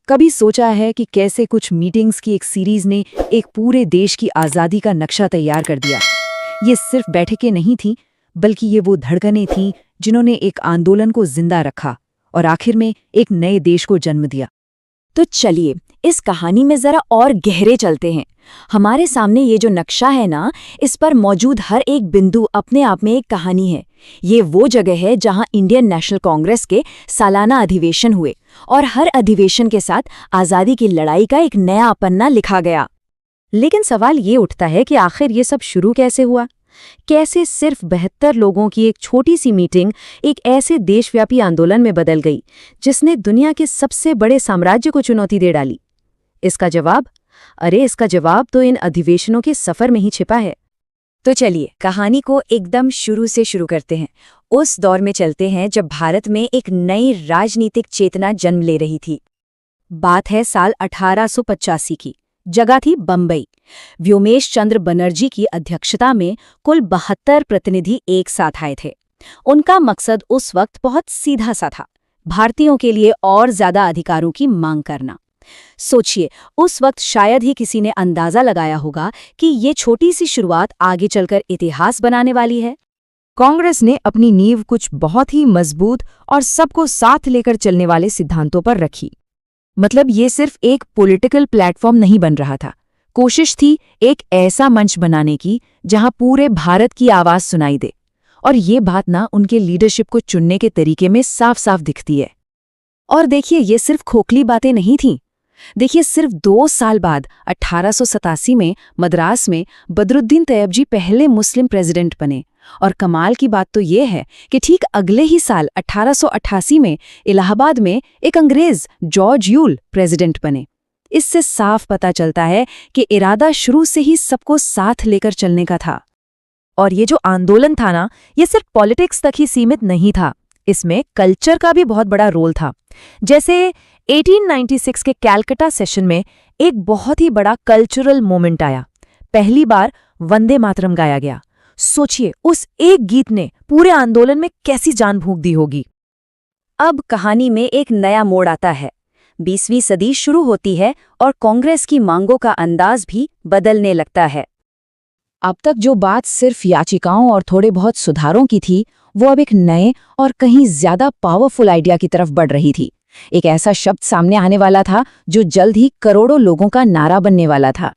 कभी सोचा है कि कैसे कुछ मीटिंग्स की एक सीरीज ने एक पूरे देश की आज़ादी का नक्शा तैयार कर दिया। ये सिर्फ बैठकें नहीं थीं, बल्कि ये वो धड़कनें थीं जिन्होंने एक आंदोलन को जिंदा रखा और आखिर में एक नए देश को जन्म दिया। तो चलिए इस कहानी में जरा और गहरे चलते हैं। हमारे सामने ये जो नक्शा है ना, इस पर मौजूद हर एक बिंदु अपने आप में एक कहानी है। ये वो जगह है जहां इंडियन नेशनल कांग्रेस के सालाना अधिवेशन हुए और हर अधिवेशन के साथ आज़ादी की लड़ाई का एक नया पन्ना लिखा गया। लेकिन सवाल ये उठता है कि आखिर ये सब शुरू कैसे हुआ? कैसे सिर्फ 72 लोगों की एक छोटी सी मीटिंग एक ऐसे देशव्यापी आंदोलन में बदल गई जिसने दुनिया के सबसे बड़े साम्राज्य को चुनौती दे डाली? इसका जवाब तो इन अधिवेशनों के सफर में ही छिपा है। तो चलिए कहानी को एकदम शुरू से शुरू करते हैं। उस दौर में चलते हैं जब भारत में एक नई राजनीतिक चेतना जन्म ले रही थी। बात है साल 1885 की। जगह थी बंबई। व्योमेश चंद्र बनर्जी की अध्यक्षता में कुल 72 प्रतिनिधि एक साथ आए थे। उनका मकसद उस वक्त बहुत सीधा सा था, भारतीयों के लिए और ज्यादा अधिकारों की मांग करना। सोचिए, उस वक्त शायद ही किसी ने अंदाजा लगाया होगा कि ये छोटी सी शुरुआत आगे चलकर इतिहास बनाने वाली है। कांग्रेस ने अपनी नींव कुछ बहुत ही मजबूत और सबको साथ लेकर चलने वाले सिद्धांतों पर रखी। मतलब ये सिर्फ एक पॉलिटिकल प्लेटफॉर्म नहीं बन रहा था, कोशिश थी एक ऐसा मंच बनाने की जहां पूरे भारत की आवाज सुनाई दे। और ये बात ना उनके लीडरशिप को चुनने के तरीके में साफ साफ दिखती है। और देखिए, ये सिर्फ खोखली बातें नहीं थीं। देखिए, सिर्फ 2 साल बाद 1887 में मद्रास में बदरुद्दीन तैयब पहले मुस्लिम प्रेसिडेंट बने। और कमाल की बात तो ये है कि ठीक अगले ही साल 1888 में इलाहाबाद में एक अंग्रेज जॉर्ज यूल प्रेसिडेंट बने। इससे साफ पता चलता है कि इरादा शुरू से ही सबको साथ लेकर चलने का था। और ये जो आंदोलन था ना, ये सिर्फ पॉलिटिक्स तक ही सीमित नहीं था, इसमें कल्चर का भी बहुत बड़ा रोल था। जैसे 1896 के कैलकाटा सेशन में एक बहुत ही बड़ा कल्चरल मोमेंट आया। पहली बार वंदे मातरम गाया गया। सोचिए, उस एक गीत ने पूरे आंदोलन में कैसी जान फूंक दी होगी। अब कहानी में एक नया मोड़ आता है। 20वीं सदी शुरू होती है और कांग्रेस की मांगों का अंदाज भी बदलने लगता है। अब तक जो बात सिर्फ याचिकाओं और थोड़े बहुत सुधारों की थी, वो अब एक नए और कहीं ज्यादा पावरफुल आइडिया की तरफ बढ़ रही थी। एक ऐसा शब्द सामने आने वाला था जो जल्द ही करोड़ों लोगों का नारा बनने वाला था।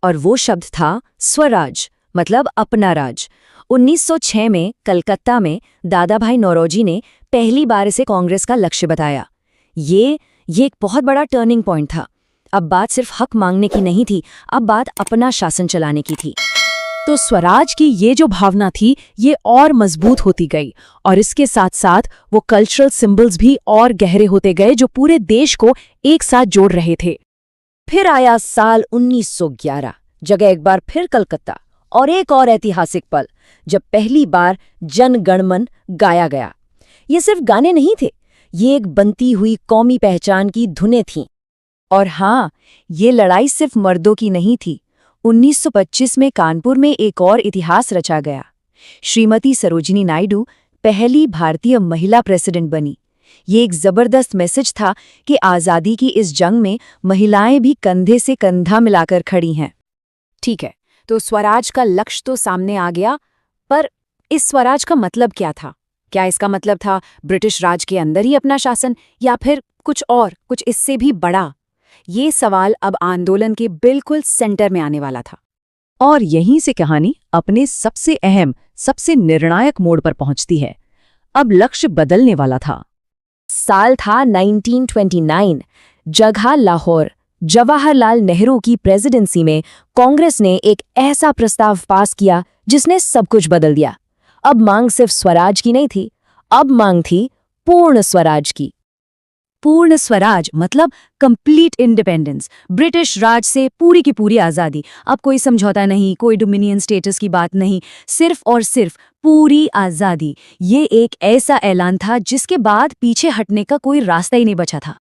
और वो शब्द था स्वराज, मतलब अपना राज। 1906 में कलकत्ता में दादाभाई नौरोजी ने पहली बार इसे कांग्रेस का लक्ष्य बताया। ये एक बहुत बड़ा टर्निंग पॉइंट था। अब बात सिर्फ हक मांगने की नहीं थी, अब बात अपना शासन चलाने की थी। तो स्वराज की ये जो भावना थी, ये और मजबूत होती गई और इसके साथ साथ वो कल्चरल सिंबल्स भी और गहरे होते गए जो पूरे देश को एक साथ जोड़ रहे थे। फिर आया साल 1911, जगह एक बार फिर कलकत्ता, और एक और ऐतिहासिक पल जब पहली बार जन गण मन गाया गया। ये सिर्फ गाने नहीं थे, ये एक बनती हुई कौमी पहचान की धुनें थीं। और हाँ, ये लड़ाई सिर्फ मर्दों की नहीं थी। 1925 में कानपुर में एक और इतिहास रचा गया। श्रीमती सरोजिनी नायडू पहली भारतीय महिला प्रेसिडेंट बनी। ये एक जबरदस्त मैसेज था कि आज़ादी की इस जंग में महिलाएं भी कंधे से कंधा मिलाकर खड़ी हैं। ठीक है, तो स्वराज का लक्ष्य तो सामने आ गया, पर इस स्वराज का मतलब क्या था? क्या इसका मतलब था ब्रिटिश राज के अंदर ही अपना शासन, या फिर कुछ और, कुछ इससे भी बड़ा? ये सवाल अब आंदोलन के बिल्कुल सेंटर में आने वाला था। और यहीं से कहानी अपने सबसे अहम, सबसे निर्णायक मोड़ पर पहुंचती है। अब लक्ष्य बदलने वाला था। साल था 1929, जगह लाहौर। जवाहरलाल नेहरू की प्रेसिडेंसी में कांग्रेस ने एक ऐसा प्रस्ताव पास किया जिसने सब कुछ बदल दिया। अब मांग सिर्फ स्वराज की नहीं थी, अब मांग थी पूर्ण स्वराज की। पूर्ण स्वराज मतलब कंप्लीट इंडिपेंडेंस, ब्रिटिश राज से पूरी की पूरी आज़ादी। अब कोई समझौता नहीं, कोई डोमिनियन स्टेटस की बात नहीं, सिर्फ और सिर्फ पूरी आज़ादी। ये एक ऐसा ऐलान था जिसके बाद पीछे हटने का कोई रास्ता ही नहीं बचा था।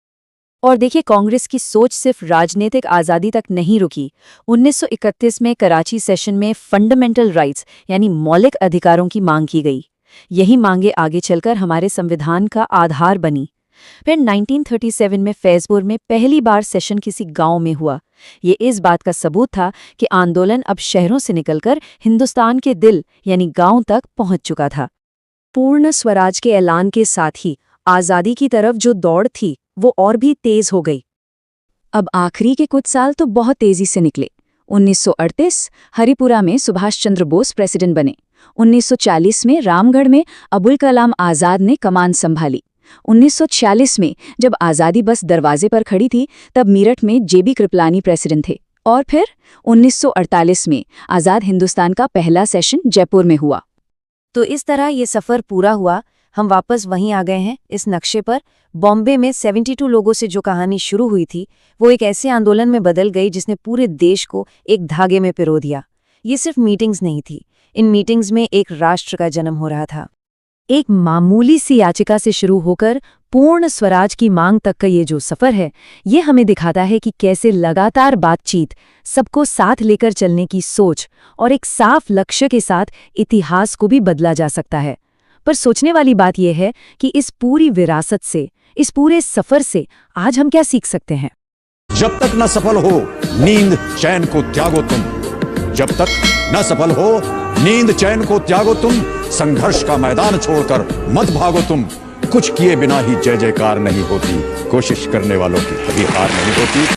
और देखिए, कांग्रेस की सोच सिर्फ राजनीतिक आज़ादी तक नहीं रुकी। 1931 में कराची सेशन में फंडामेंटल राइट्स यानी मौलिक अधिकारों की मांग की गई। यही मांगे आगे चलकर हमारे संविधान का आधार बनी। फिर 1937 में फैजपुर में पहली बार सेशन किसी गांव में हुआ। ये इस बात का सबूत था कि आंदोलन अब शहरों से निकलकर हिंदुस्तान के दिल यानी गांव तक पहुंच चुका था। पूर्ण स्वराज के ऐलान के साथ ही आज़ादी की तरफ जो दौड़ थी वो और भी तेज हो गई। अब आखिरी के कुछ साल तो बहुत तेजी से निकले। 1938 हरिपुरा में सुभाष चंद्र बोस प्रेसिडेंट बने। 1940 में रामगढ़ में अबुल कलाम आज़ाद ने कमान संभाली। 1946 में जब आज़ादी बस दरवाजे पर खड़ी थी तब मेरठ में जेबी कृपलानी प्रेसिडेंट थे। और फिर 1948 में आज़ाद हिंदुस्तान का पहला सेशन जयपुर में हुआ। तो इस तरह ये सफ़र पूरा हुआ। हम वापस वहीं आ गए हैं इस नक्शे पर। बॉम्बे में 72 लोगों से जो कहानी शुरू हुई थी वो एक ऐसे आंदोलन में बदल गई जिसने पूरे देश को एक धागे में पिरो दिया। ये सिर्फ मीटिंग्स नहीं थी, इन मीटिंग्स में एक राष्ट्र का जन्म हो रहा था। एक मामूली सी याचिका से शुरू होकर पूर्ण स्वराज की मांग तक का ये जो सफ़र है, ये हमें दिखाता है कि कैसे लगातार बातचीत, सबको साथ लेकर चलने की सोच और एक साफ लक्ष्य के साथ इतिहास को भी बदला जा सकता है। पर सोचने वाली बात यह है कि इस पूरी विरासत से, इस पूरे सफ़र से आज हम क्या सीख सकते हैं? जब तक न सफल हो नींद चैन को त्यागो तुम। जब तक न सफल हो नींद चैन को त्यागो तुम। संघर्ष का मैदान छोड़कर मत भागो तुम। कुछ किए बिना ही जय जयकार नहीं होती। कोशिश करने वालों की कभी हार नहीं होती।